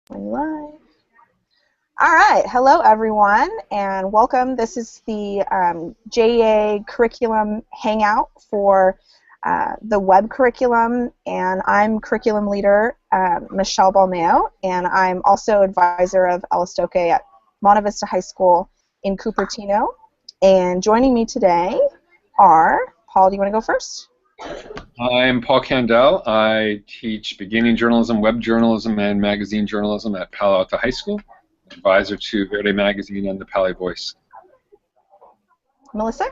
Live. All right, hello everyone, and welcome. This is the JEA Curriculum Hangout for the web curriculum, and I'm curriculum leader Michelle Balmeo, and I'm also advisor of Elistoke at Monte Vista High School in Cupertino. And joining me today are, Paul, do you want to go first? I'm Paul Candell. I teach beginning journalism, web journalism, and magazine journalism at Palo Alto High School, advisor to Verde Magazine and the Pali Voice. Melissa?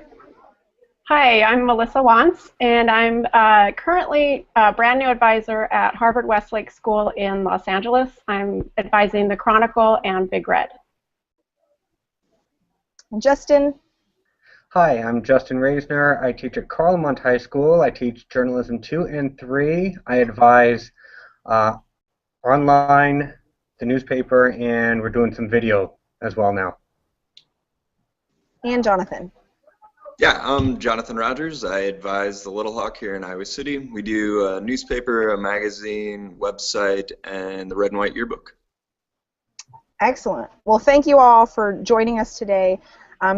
Hi, I'm Melissa Wantz, and I'm currently a brand new advisor at Harvard Westlake School in Los Angeles. I'm advising the Chronicle and Big Red. And Justin? Hi, I'm Justin Reisner. I teach at Carlemont High School. I teach Journalism 2 and 3. I advise online, the newspaper, and we're doing some video as well now. And Jonathan? Yeah, I'm Jonathan Rogers. I advise the Little Hawk here in Iowa City. We do a newspaper, a magazine, website, and the Red and White Yearbook. Excellent. Well, thank you all for joining us today.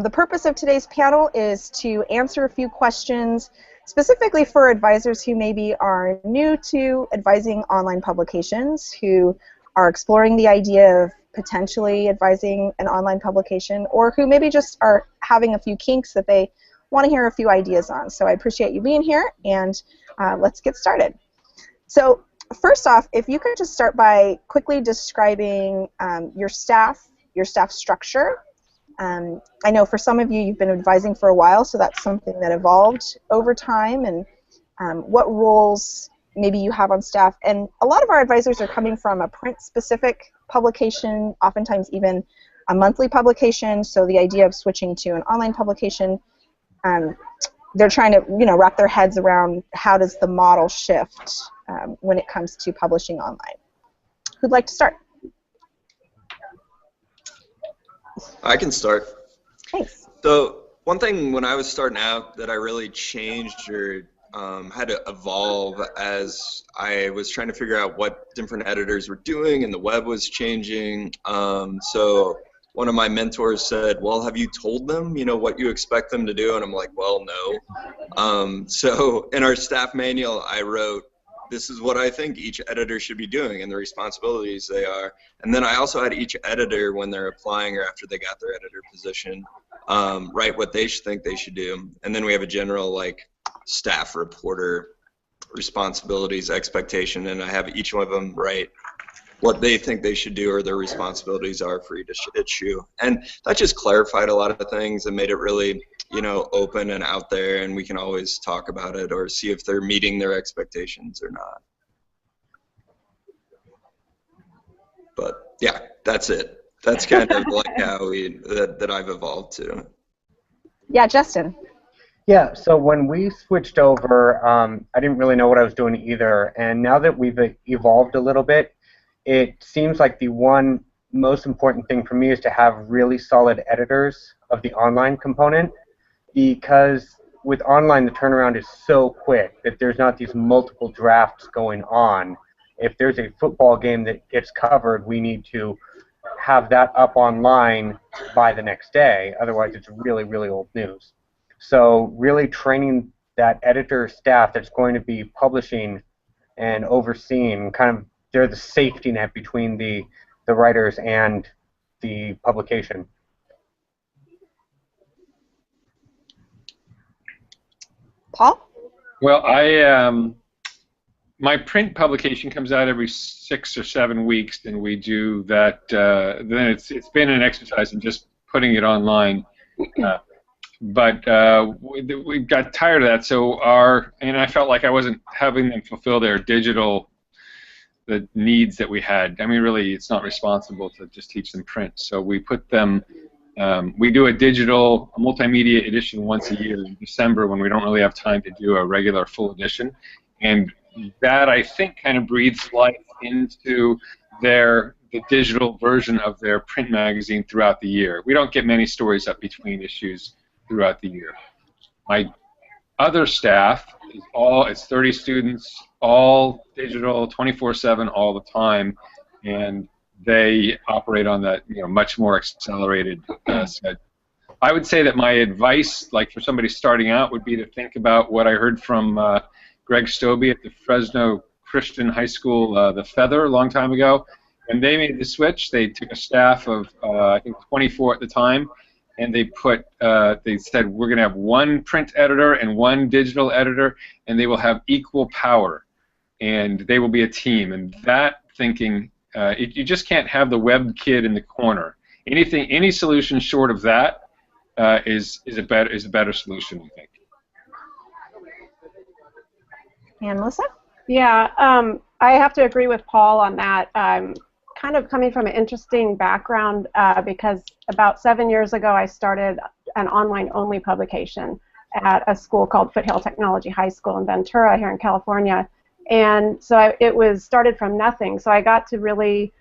The purpose of today's panel is to answer a few questions specifically for advisors who maybe are new to advising online publications, who are exploring the idea of potentially advising an online publication, or who maybe just are having a few kinks that they want to hear a few ideas on. So I appreciate you being here, and let's get started. So first off, if you could just start by quickly describing your staff structure. I know for some of you, you've been advising for a while, so that's something that evolved over time, and what roles maybe you have on staff. And a lot of our advisors are coming from a print-specific publication, oftentimes even a monthly publication, so the idea of switching to an online publication, they're trying to wrap their heads around how does the model shift when it comes to publishing online. Who'd like to start? I can start. Thanks. So one thing when I was starting out that I really changed or had to evolve as I was trying to figure out what different editors were doing and the web was changing. So one of my mentors said, well, have you told them, what you expect them to do? And I'm like, well, no. So in our staff manual, I wrote, this is what I think each editor should be doing and the responsibilities they are. And then I also had each editor, when they're applying or after they got their editor position, write what they think they should do. And then we have a general staff reporter responsibilities, expectation, and I have each one of them write what they think they should do or their responsibilities are for each issue. And that just clarified a lot of the things and made it really open and out there, and we can always talk about it or see if they're meeting their expectations or not. But yeah, that's it. That's kind of how that I've evolved to. Yeah, Justin. Yeah, so when we switched over, I didn't really know what I was doing either, and now that we've evolved a little bit, it seems like the one most important thing for me is to have really solid editors of the online component, because with online the turnaround is so quick that there's not these multiple drafts going on. If there's a football game that gets covered, we need to have that up online by the next day, otherwise it's really, really old news. So really training that editor staff that's going to be publishing and overseeing, kind of they're the safety net between the writers and the publication. Paul? Well, my print publication comes out every 6 or 7 weeks, and we do that. Then it's been an exercise in just putting it online. But we got tired of that, and I felt like I wasn't having them fulfill their the needs that we had. I mean, really, it's not responsible to just teach them print. So we put them, we do a multimedia edition once a year in December when we don't really have time to do a regular full edition. And that, I think, kind of breathes life into the digital version of their print magazine throughout the year. We don't get many stories up between issues throughout the year. My other staff is it's 30 students, all digital, 24/7, all the time, and they operate on that much more accelerated schedule. I would say that my advice, like for somebody starting out, would be to think about what I heard from Greg Stobie at the Fresno Christian High School, the Feather, a long time ago. When they made the switch, they took a staff of I think 24 at the time, and they said we're going to have one print editor and one digital editor, and they will have equal power, and they will be a team. And that thinking, you just can't have the web kid in the corner. Any solution short of that is a better solution, I think. And Melissa? Yeah, I have to agree with Paul on that. Kind of coming from an interesting background because about 7 years ago I started an online-only publication at a school called Foothill Technology High School in Ventura here in California. And so it was started from nothing. So I got to really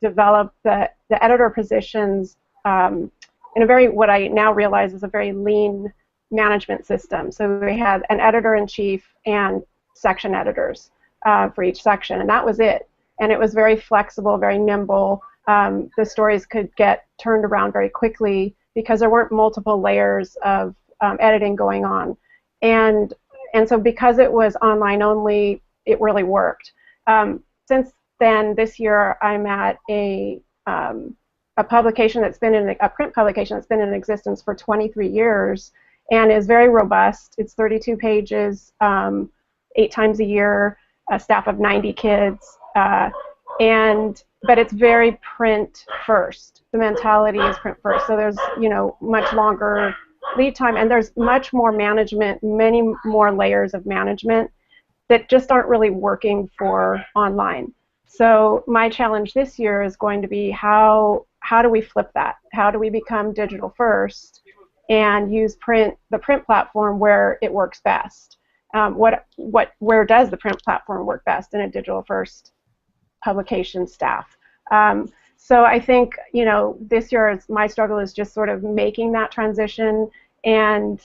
develop the editor positions in a very, what I now realize is a very lean management system. So we had an editor-in-chief and section editors for each section, and that was it. And it was very flexible, very nimble. The stories could get turned around very quickly because there weren't multiple layers of editing going on. And so because it was online only, it really worked. Since then, this year, I'm at a publication that's been in a print publication that's been in existence for 23 years and is very robust. It's 32 pages, 8 times a year, a staff of 90 kids. But it's very print first. The mentality is print first. So there's much longer lead time, and there's much more management, many more layers of management that just aren't really working for online. So my challenge this year is going to be how do we flip that? How do we become digital first and use the print platform where it works best? Where does the print platform work best in a digital first publication staff? So I think this year my struggle is just sort of making that transition, and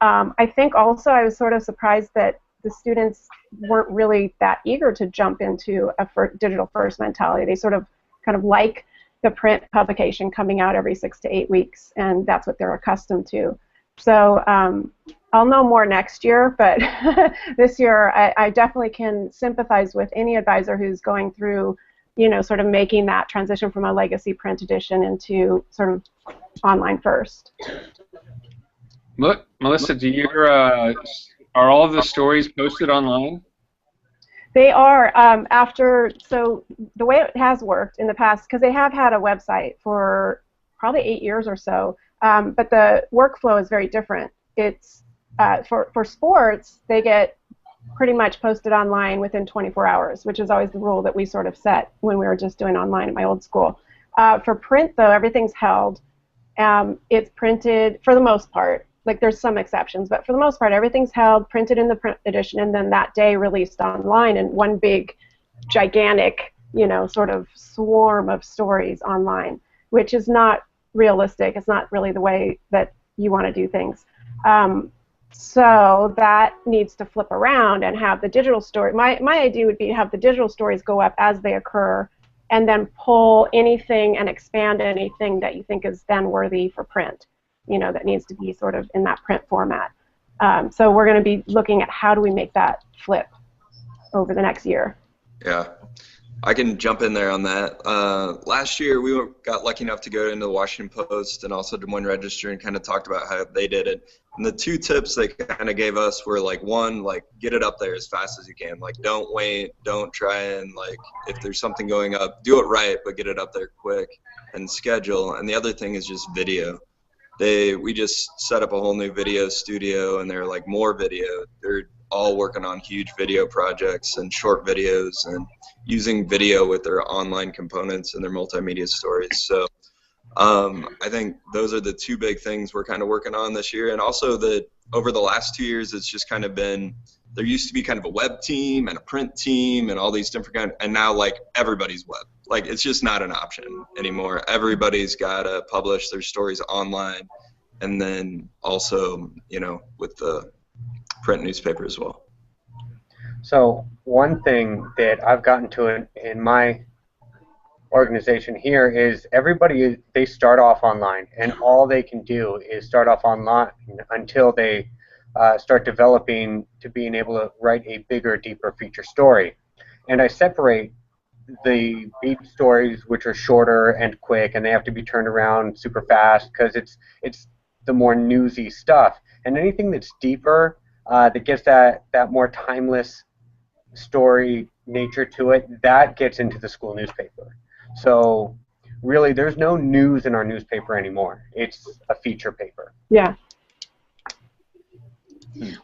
I think also I was sort of surprised that the students weren't really that eager to jump into a digital first mentality. They sort of kind of like the print publication coming out every 6 to 8 weeks, and that's what they're accustomed to. So I'll know more next year, but this year I definitely can sympathize with any advisor who's going through, sort of making that transition from a legacy print edition into sort of online first. Melissa, are all of the stories posted online? They are. So the way it has worked in the past, because they have had a website for probably 8 years or so, but the workflow is very different. It's for sports, they get pretty much posted online within 24 hours, which is always the rule that we sort of set when we were just doing online at my old school. For print, though, everything's held. It's printed for the most part. Like there's some exceptions, but for the most part, everything's held, printed in the print edition, and then that day released online in one big, gigantic, sort of swarm of stories online, which is not realistic. It's not really the way that you want to do things. So that needs to flip around and have the digital story. My idea would be to have the digital stories go up as they occur, and then pull anything and expand anything that you think is then worthy for print. That needs to be sort of in that print format. So we're going to be looking at how do we make that flip over the next year. Yeah, I can jump in there on that. Last year we got lucky enough to go into the Washington Post and also Des Moines Register and kind of talked about how they did it. And the 2 tips they kind of gave us were one, get it up there as fast as you can. Don't wait, don't try and if there's something going up, do it right, but get it up there quick and schedule. And the other thing is just video. We just set up a whole new video studio, and they're more video. They're all working on huge video projects and short videos and using video with their online components and their multimedia stories. So I think those are the 2 big things we're kind of working on this year. And also over the last 2 years, it's just kind of been, there used to be kind of a web team and a print team and all these different and now everybody's web. It's just not an option anymore. Everybody's got to publish their stories online, and then also, with the print newspaper as well. So one thing that I've gotten to in my organization here is everybody, they start off online, and all they can do is start off online until they start developing to being able to write a bigger, deeper feature story. And I separate the beat stories, which are shorter and quick, and they have to be turned around super fast because it's the more newsy stuff. And anything that's deeper, that gets that more timeless story nature to it, that gets into the school newspaper. So really, there's no news in our newspaper anymore. It's a feature paper. Yeah.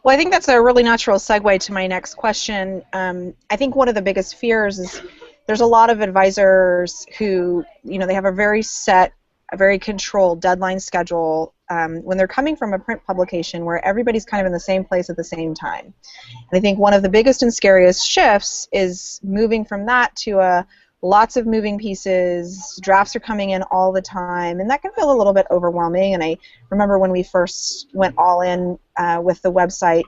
Well, I think that's a really natural segue to my next question. I think one of the biggest fears is there's a lot of advisors who, they have a very set, a very controlled deadline schedule when they're coming from a print publication where everybody's kind of in the same place at the same time. And I think one of the biggest and scariest shifts is moving from that to lots of moving pieces, drafts are coming in all the time, and that can feel a little bit overwhelming. And I remember when we first went all in with the website,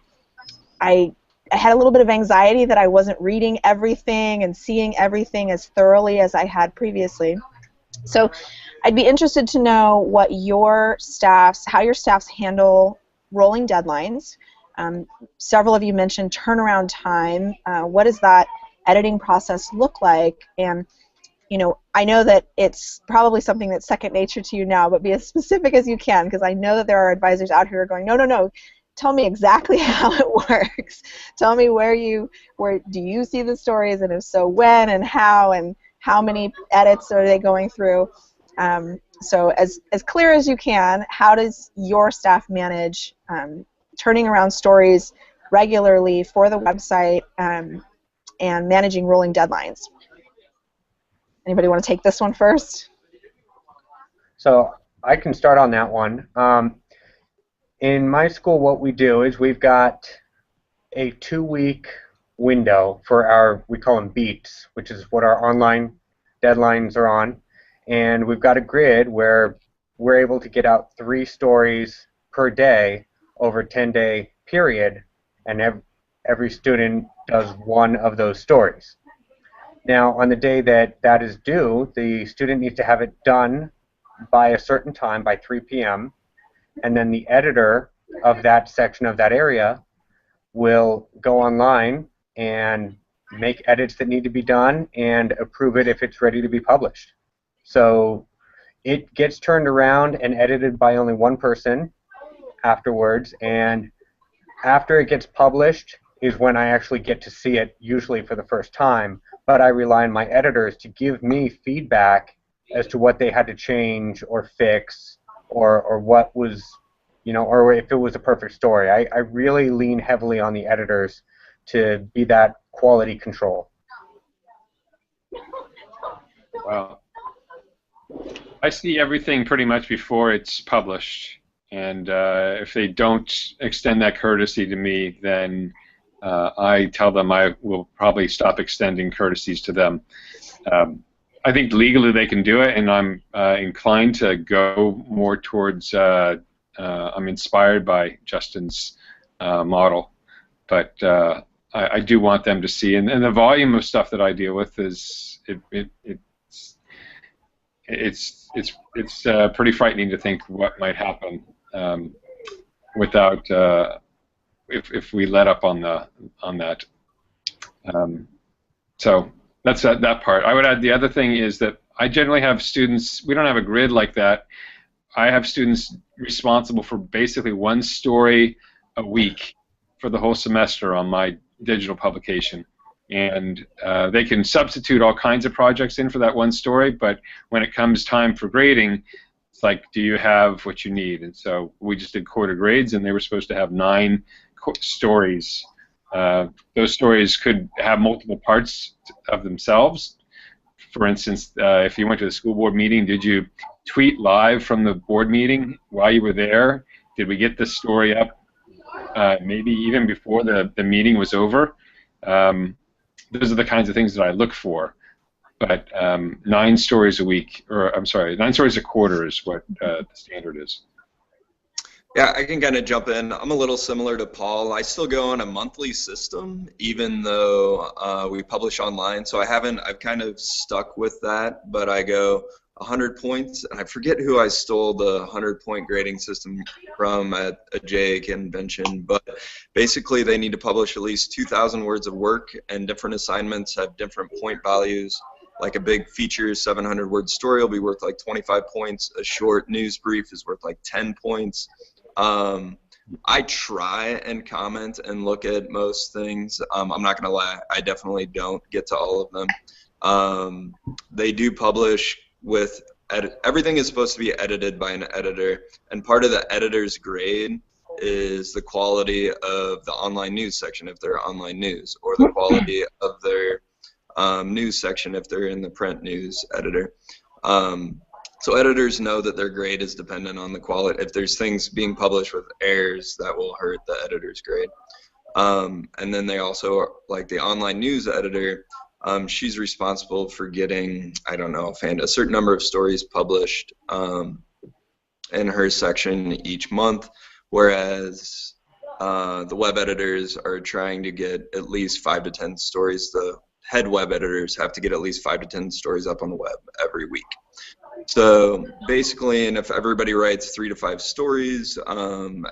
I had a little bit of anxiety that I wasn't reading everything and seeing everything as thoroughly as I had previously. So I'd be interested to know how your staffs handle rolling deadlines. Several of you mentioned turnaround time. What does that editing process look like? And I know that it's probably something that's second nature to you now, but be as specific as you can, because I know that there are advisors out here who are going, no, tell me exactly how it works. Tell me where do you see the stories, and if so, when and how many edits are they going through? So as clear as you can, how does your staff manage turning around stories regularly for the website and managing rolling deadlines? Anybody want to take this one first? So I can start on that one. In my school, what we do is we've got a 2-week window for we call them beats, which is what our online deadlines are on. And we've got a grid where we're able to get out 3 stories per day over a 10-day period, and every student does one of those stories. Now, on the day that is due, the student needs to have it done by a certain time, by 3 p.m., and then the editor of that section of that area will go online and make edits that need to be done and approve it if it's ready to be published. So it gets turned around and edited by only one person afterwards, and after it gets published is when I actually get to see it, usually for the first time, but I rely on my editors to give me feedback as to what they had to change or fix, or what was, or if it was a perfect story. I really lean heavily on the editors to be that quality control. Wow. I see everything pretty much before it's published, and if they don't extend that courtesy to me, then I tell them I will probably stop extending courtesies to them. I think legally they can do it, and I'm inclined to go more towards, I'm inspired by Justin's model, but I do want them to see, and the volume of stuff that I deal with is, it's pretty frightening to think what might happen without if we let up on that. So that's that part. I would add the other thing is that I generally have students. We don't have a grid like that. I have students responsible for basically 1 story a week for the whole semester on my digital publication. And they can substitute all kinds of projects in for that 1 story, but when it comes time for grading, it's like, do you have what you need? And so we just did quarter grades, and they were supposed to have 9 stories. Those stories could have multiple parts of themselves. For instance, if you went to the school board meeting, did you tweet live from the board meeting while you were there? Did we get the story up maybe even before the meeting was over? Those are the kinds of things that I look for. But 9 stories a week, or I'm sorry, 9 stories a quarter is what the standard is. Yeah, I can kind of jump in. I'm a little similar to Paul. I still go on a monthly system, even though we publish online. So I've kind of stuck with that, but I go 100 points, and I forget who I stole the 100-point grading system from at a JEA convention, but basically they need to publish at least 2,000 words of work, and different assignments have different point values. Like a big feature 700-word story will be worth like 25 points. A short news brief is worth like 10 points. I try and comment and look at most things. I'm not going to lie, I definitely don't get to all of them. They do publish with everything is supposed to be edited by an editor, and part of the editor's grade is the quality of the online news section if they're online news, or the quality of their news section if they're in the print news editor. So editors know that their grade is dependent on the quality. If there's things being published with errors, that will hurt the editor's grade. And then they also, like the online news editor, she's responsible for getting, I don't know, a certain number of stories published in her section each month, whereas the web editors are trying to get at least 5 to 10 stories. The head web editors have to get at least 5 to 10 stories up on the web every week. So basically, and if everybody writes 3 to 5 stories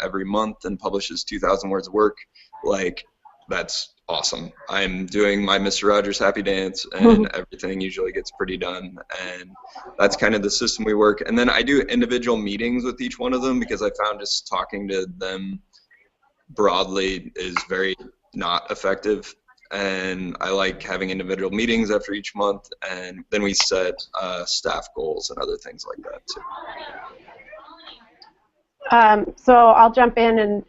every month and publishes 2,000 words of work, like, that's awesome. I'm doing my Mr. Rogers happy dance, and everything usually gets pretty done, and that's kind of the system we work. And then I do individual meetings with each one of them, because I found just talking to them broadly is very not effective. And I like having individual meetings after each month, and then we set staff goals and other things like that too. So I'll jump in and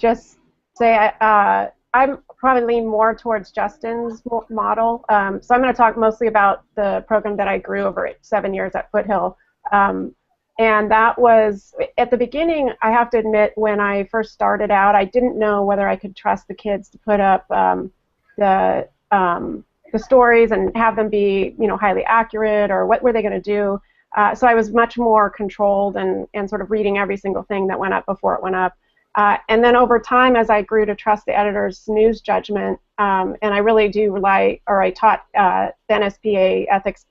just say I'm probably lean more towards Justin's model. So I'm going to talk mostly about the program that I grew over 7 years at Foothill. And that was, at the beginning, I have to admit, when I first started out, I didn't know whether I could trust the kids to put up the stories and have them be, highly accurate, or what were they going to do. So I was much more controlled and sort of reading every single thing that went up before it went up. And then over time, as I grew to trust the editor's news judgment, and I really do rely, or I taught the NSPA ethics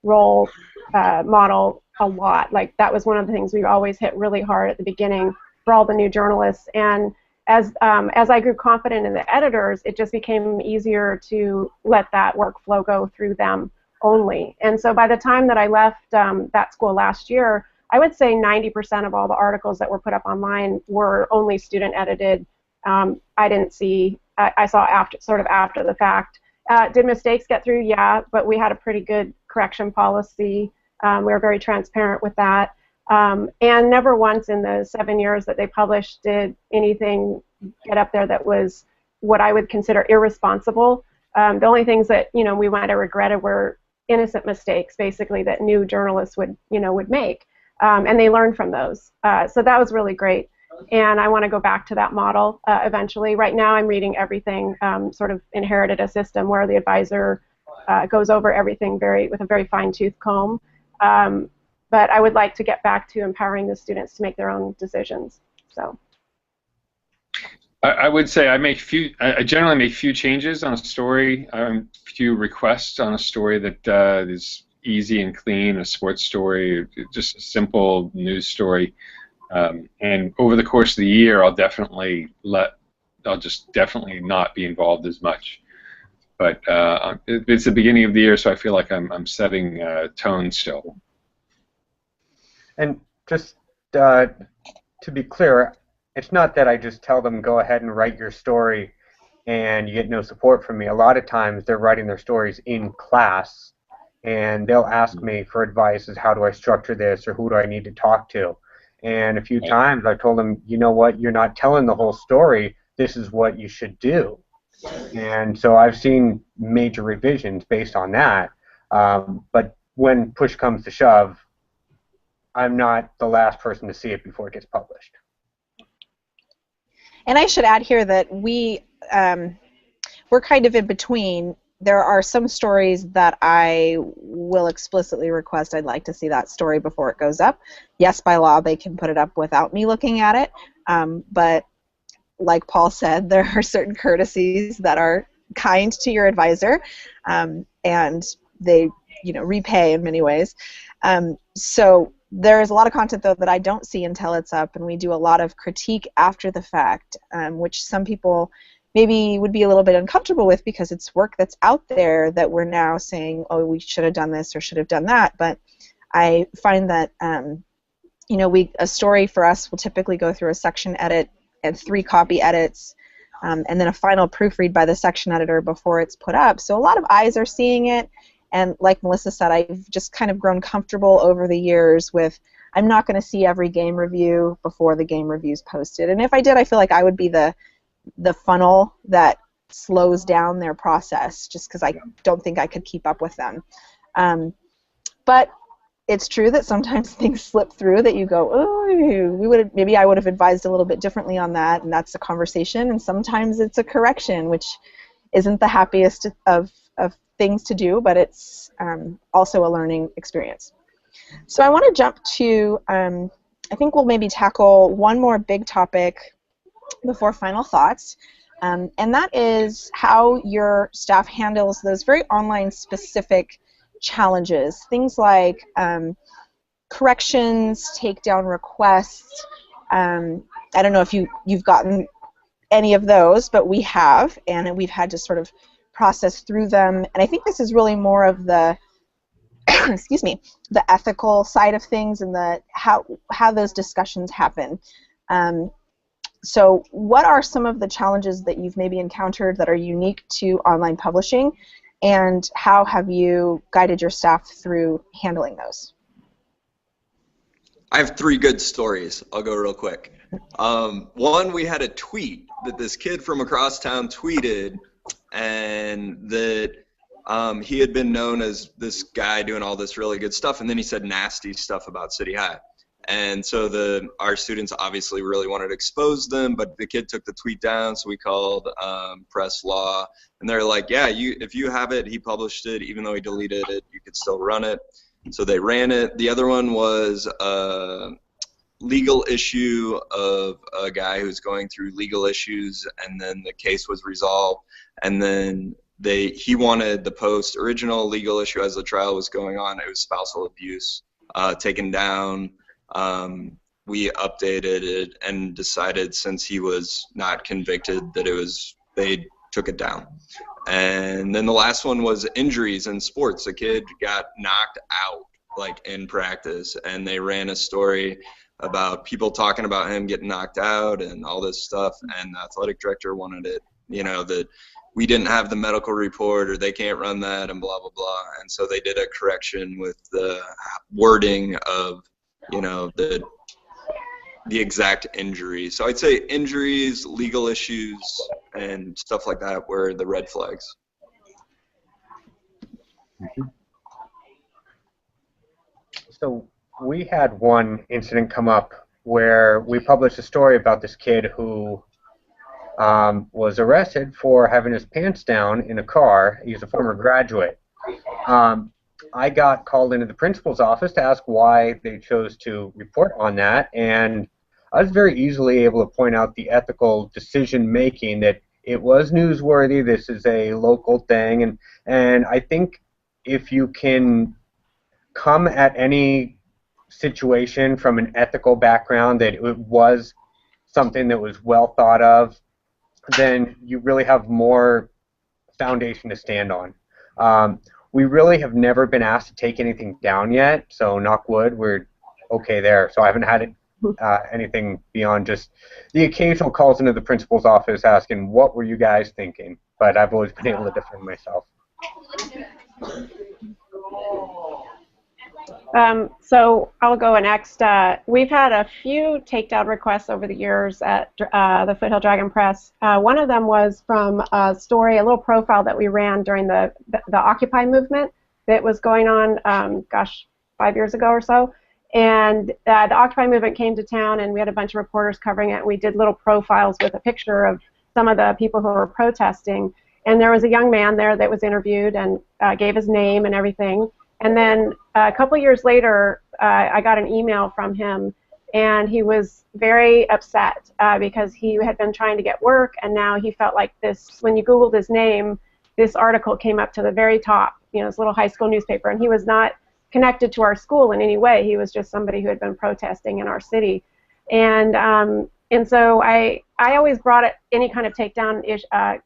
role model a lot. Like, that was one of the things we always hit really hard at the beginning for all the new journalists. And as I grew confident in the editors, it just became easier to let that workflow go through them only. And so by the time that I left that school last year, I would say 90% of all the articles that were put up online were only student edited. I didn't see, I saw after the fact. Did mistakes get through? Yeah, but we had a pretty good correction policy. We were very transparent with that. And never once in the 7 years that they published did anything get up there that was what I would consider irresponsible. The only things that we might have regretted were innocent mistakes, basically, that new journalists would make, and they learned from those. So that was really great, and I want to go back to that model eventually. Right now, I'm reading everything, sort of inherited a system where the advisor goes over everything with a very fine-tooth comb. But I would like to get back to empowering the students to make their own decisions. So I would say I generally make few changes on a story, few requests on a story that is easy and clean, a sports story, just a simple news story. And over the course of the year, I'll just definitely not be involved as much. But it's the beginning of the year, so I feel like I'm setting tone still. And just to be clear, it's not that I just tell them go ahead and write your story and you get no support from me. A lot of times they're writing their stories in class, and they'll ask me for advice as how do I structure this, or who do I need to talk to. And a few times I told them, you know what, you're not telling the whole story. This is what you should do. And so I've seen major revisions based on that. But when push comes to shove, I'm not the last person to see it before it gets published. And I should add here that we're kind of in between. there are some stories that I will explicitly request I'd like to see that story before it goes up. Yes, by law, they can put it up without me looking at it, but like Paul said, there are certain courtesies that are kind to your advisor, and they, repay in many ways. So there's a lot of content, though, that I don't see until it's up, and we do a lot of critique after the fact, which some people maybe would be a little bit uncomfortable with because it's work that's out there that we're now saying, oh, we should have done this or should have done that. But I find that, a story for us will typically go through a section edit and 3 copy edits, and then a final proofread by the section editor before it's put up. So a lot of eyes are seeing it, and like Melissa said, I've just kind of grown comfortable over the years with I'm not going to see every game review before the game review's posted. And if I did, I feel like I would be the funnel that slows down their process just because I don't think I could keep up with them. But it's true that sometimes things slip through that you go, oh, maybe I would have advised a little bit differently on that, and that's a conversation, and sometimes it's a correction, which isn't the happiest of things to do, but it's also a learning experience. So I want to jump to, I think we'll maybe tackle one more big topic before final thoughts, and that is how your staff handles those very online specific challenges, things like corrections, takedown requests. I don't know if you've gotten any of those, but we have, and we've had to sort of process through them, and I think this is really more of the excuse me, the ethical side of things and the how those discussions happen. So what are some of the challenges that you've maybe encountered that are unique to online publishing, and how have you guided your staff through handling those? I have 3 good stories. I'll go real quick. One, we had a tweet that this kid from across town tweeted, and that he had been known as this guy doing all this really good stuff, and then he said nasty stuff about City High. And so our students obviously really wanted to expose them, but the kid took the tweet down, so we called press law, and they're like, yeah, if you have it, he published it, even though he deleted it, you could still run it. So they ran it. The other one was a legal issue of a guy who's going through legal issues, and then the case was resolved, and then he wanted the post original legal issue as the trial was going on. It was spousal abuse, taken down. We updated it and decided, since he was not convicted, that they took it down. And then the last one was injuries in sports. A kid got knocked out, like, in practice, and they ran a story about people talking about him getting knocked out and all this stuff, and the athletic director wanted it, that we didn't have the medical report, or they can't run that, and blah, blah, blah. And so they did a correction with the wording of, the exact injury. So I'd say injuries, legal issues, and stuff like that were the red flags. So we had one incident come up where we published a story about this kid who was arrested for having his pants down in a car. He's a former graduate. I got called into the principal's office to ask why they chose to report on that, and I was very easily able to point out the ethical decision-making, that it was newsworthy, this is a local thing, and I think if you can come at any situation from an ethical background, that it was something that was well thought of, then you really have more foundation to stand on. We really have never been asked to take anything down yet, so knock wood, we're okay there. So I haven't had anything beyond just the occasional calls into the principal's office asking, what were you guys thinking? But I've always been able to defend myself. So I'll go next. We've had a few takedown requests over the years at the Foothill Dragon Press. One of them was from a story, a little profile that we ran during the Occupy movement that was going on, 5 years ago or so. And the Occupy movement came to town, and we had a bunch of reporters covering it. We did little profiles with a picture of some of the people who were protesting. And there was a young man there that was interviewed and gave his name and everything. And then a couple years later, I got an email from him, and he was very upset because he had been trying to get work, and now he felt like this, when you Googled his name, this article came up to the very top, this little high school newspaper, and he was not connected to our school in any way. He was just somebody who had been protesting in our city. And so I always brought any kind of takedown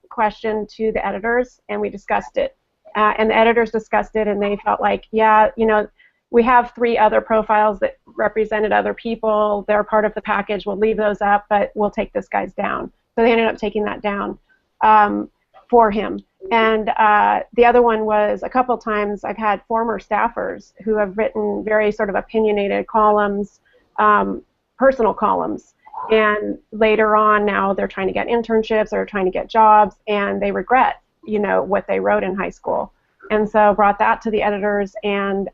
question to the editors, and we discussed it. And the editors discussed it, and they felt like, yeah, we have 3 other profiles that represented other people. They're part of the package. We'll leave those up, but we'll take this guy's down. So they ended up taking that down for him. And the other one was, a couple times I've had former staffers who have written very sort of opinionated columns, personal columns, and later on now they're trying to get internships or trying to get jobs, and they regret what they wrote in high school. And so brought that to the editors, and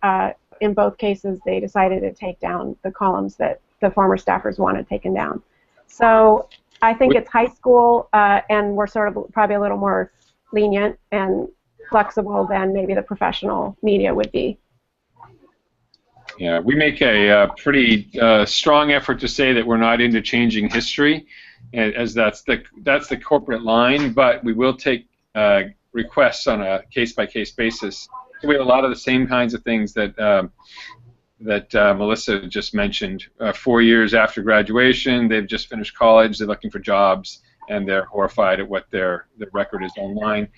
in both cases they decided to take down the columns that the former staffers wanted taken down. So I think it's high school, and we're sort of probably a little more lenient and flexible than maybe the professional media would be. Yeah, we make a pretty strong effort to say that we're not into changing history, as that's the corporate line, but we will take requests on a case-by-case basis. So we have a lot of the same kinds of things that Melissa just mentioned. 4 years after graduation, they've just finished college, they're looking for jobs, and they're horrified at what their record is online.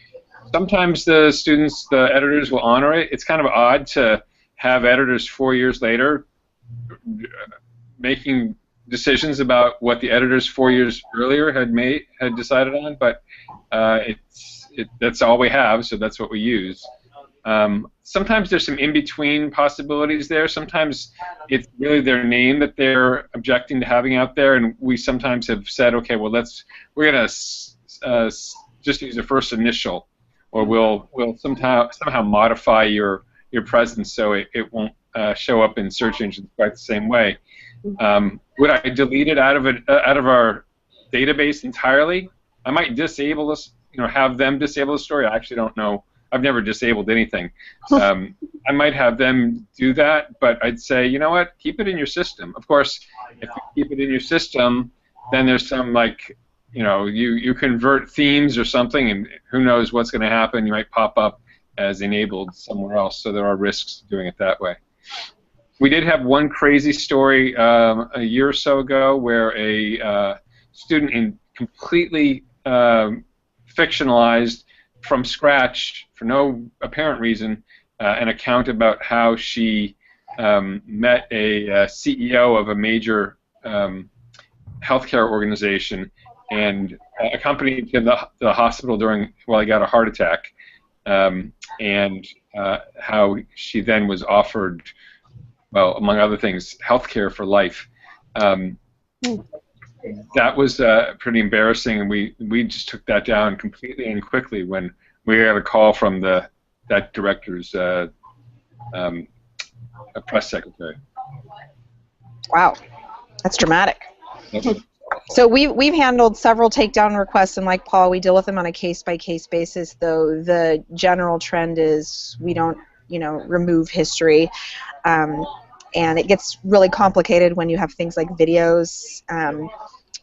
Sometimes the students, the editors will honor it. It's kind of odd to have editors 4 years later making decisions about what the editors 4 years earlier had decided on, but that's all we have, so that's what we use. Sometimes there's some in-between possibilities there. Sometimes it's really their name that they're objecting to having out there, and we sometimes have said, okay, well, we're going to just use a first initial, or we'll somehow modify your presence so it won't show up in search engines quite the same way. Would I delete it out of our database entirely? I might disable this, have them disable the story. I actually don't know. I've never disabled anything. I might have them do that, but I'd say, you know what, keep it in your system. Of course, if you keep it in your system, then there's some, you convert themes or something, and who knows what's going to happen. You might pop up as enabled somewhere else, so there are risks to doing it that way. We did have one crazy story a year or so ago where a student completely fictionalized from scratch, for no apparent reason, an account about how she met a CEO of a major healthcare organization and accompanied him to the hospital while he got a heart attack, and how she then was offered, well, among other things, healthcare for life. That was pretty embarrassing, and we just took that down completely and quickly when we got a call from that director's press secretary. Wow, that's dramatic. Yep. So we've handled several takedown requests, and like Paul, we deal with them on a case-by-case basis. Though the general trend is we don't, remove history. And it gets really complicated when you have things like videos.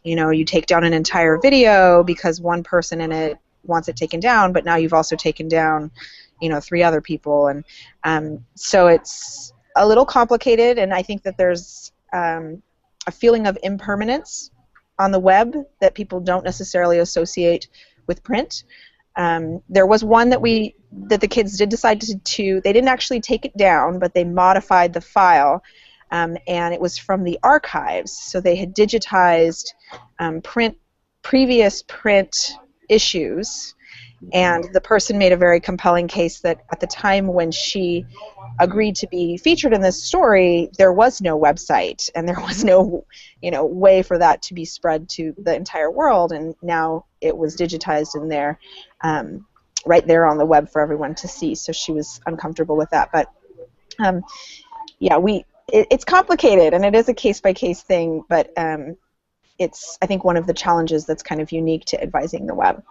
You take down an entire video because one person in it wants it taken down, but now you've also taken down, 3 other people, and so it's a little complicated. And I think that there's a feeling of impermanence on the web that people don't necessarily associate with print. There was one that the kids did decide to they didn't actually take it down, but they modified the file, and it was from the archives. So they had digitized previous print issues, and the person made a very compelling case that at the time when she agreed to be featured in this story, there was no website, and there was no way for that to be spread to the entire world, and now it was digitized in there, right there on the web for everyone to see. So she was uncomfortable with that, but yeah, it's complicated, and it is a case-by-case thing, but it's, I think, one of the challenges that's kind of unique to advising the web.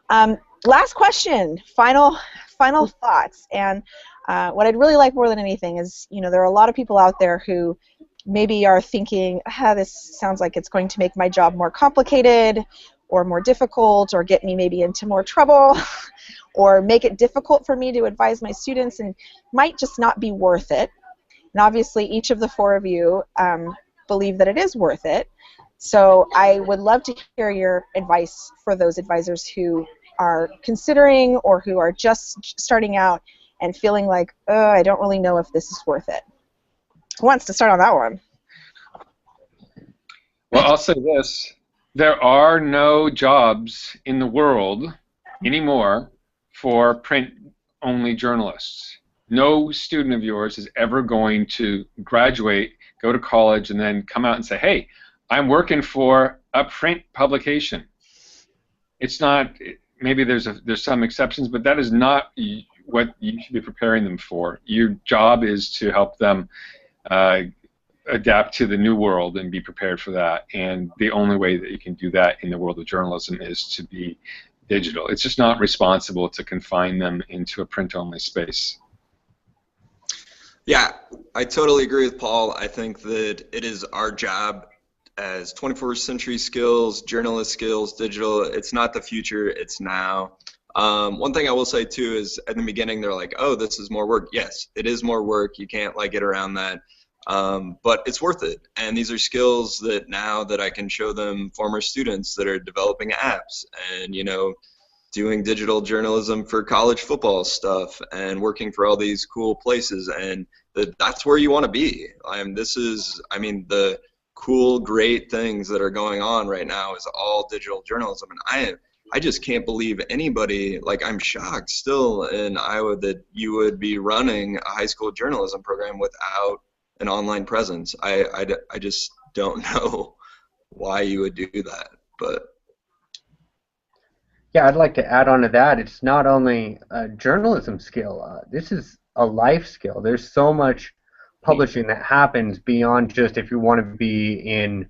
Last question, final thoughts. And what I'd really like more than anything is, there are a lot of people out there who maybe are thinking, this sounds like it's going to make my job more complicated or more difficult or get me maybe into more trouble or make it difficult for me to advise my students and might just not be worth it. And obviously each of the four of you believe that it is worth it. So I would love to hear your advice for those advisors who are considering or who are just starting out and feeling like, I don't really know if this is worth it. Who wants to start on that one? Well, I'll say this. There are no jobs in the world anymore for print-only journalists. No student of yours is ever going to graduate, go to college, and then come out and say, hey, I'm working for a print publication. It's not, maybe there's some exceptions, but that is not what you should be preparing them for. Your job is to help them adapt to the new world and be prepared for that. And the only way that you can do that in the world of journalism is to be digital. It's just not responsible to confine them into a print-only space. Yeah, I totally agree with Paul. I think that it is our job as 21st century skills, journalist skills, digital. It's not the future, it's now. One thing I will say too is at the beginning they're like, oh, this is more work. Yes, it is more work. You can't get around that. But it's worth it. And these are skills that now that I can show them former students that are developing apps and, doing digital journalism for college football stuff and working for all these cool places. And that's where you want to be. The cool, great things that are going on right now is all digital journalism. And I just can't believe anybody, I'm shocked still in Iowa that you would be running a high school journalism program without an online presence. I just don't know why you would do that, but yeah, I'd like to add on to that. It's not only a journalism skill. This is a life skill. There's so much publishing that happens beyond just if you want to be in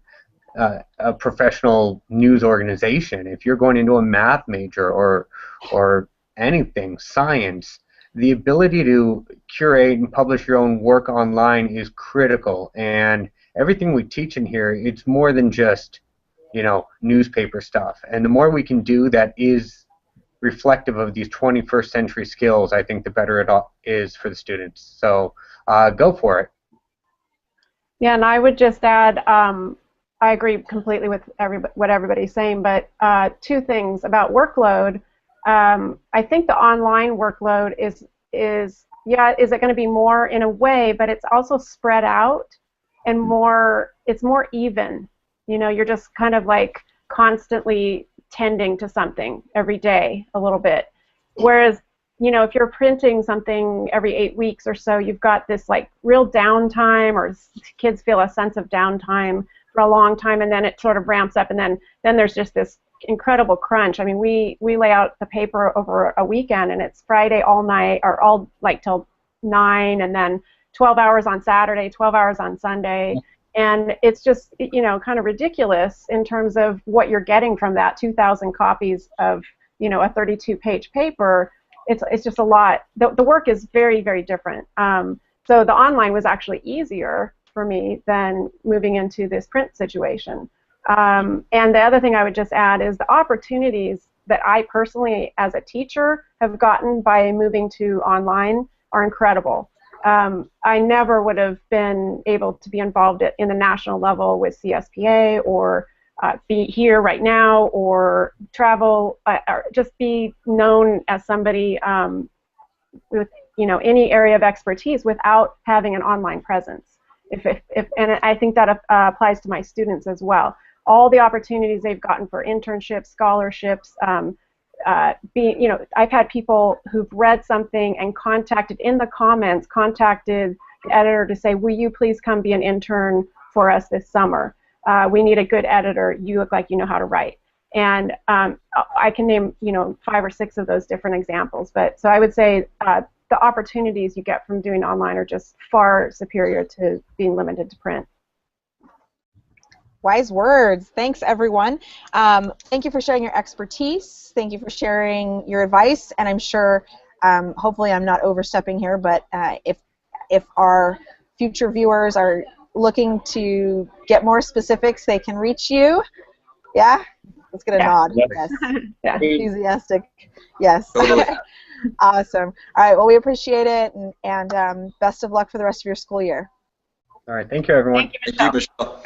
a professional news organization. If you're going into a math major or anything, science, the ability to curate and publish your own work online is critical. And everything we teach in here, it's more than just, newspaper stuff. And the more we can do that is reflective of these 21st century skills, I think the better it is for the students. So go for it. Yeah, and I would just add, I agree completely with what everybody's saying, but two things about workload. I think the online workload is it going to be more in a way, but it's also spread out and it's more even. You're just kind of constantly tending to something every day a little bit. Whereas, if you're printing something every 8 weeks or so, you've got this real downtime, or kids feel a sense of downtime for a long time, and then it sort of ramps up, and then there's just this incredible crunch. I mean, we lay out the paper over a weekend, and it's Friday all night, or all till 9, and then 12 hours on Saturday, 12 hours on Sunday, and it's just kind of ridiculous in terms of what you're getting from that 2,000 copies of a 32-page paper. It's just a lot. The work is very, very different. So the online was actually easier for me than moving into this print situation. And the other thing I would just add is the opportunities that I personally, as a teacher, have gotten by moving to online are incredible. I never would have been able to be involved in the national level with CSPA, or be here right now, or travel, or just be known as somebody with any area of expertise without having an online presence. And I think that applies to my students as well. All the opportunities they've gotten for internships, scholarships, I've had people who've read something and contacted the editor to say, will you please come be an intern for us this summer? We need a good editor. You look like you know how to write. And I can name 5 or 6 of those different examples. But so I would say the opportunities you get from doing online are just far superior to being limited to print. Wise words. Thanks, everyone. Thank you for sharing your expertise. Thank you for sharing your advice. And I'm sure, hopefully I'm not overstepping here, but if our future viewers are looking to get more specifics, they can reach you. Yeah? Let's get a nod. Yes. Yeah. Enthusiastic. Yes. Totally. Awesome. All right. Well, we appreciate it, and best of luck for the rest of your school year. All right. Thank you, everyone. Thank you, Thank you, Michelle.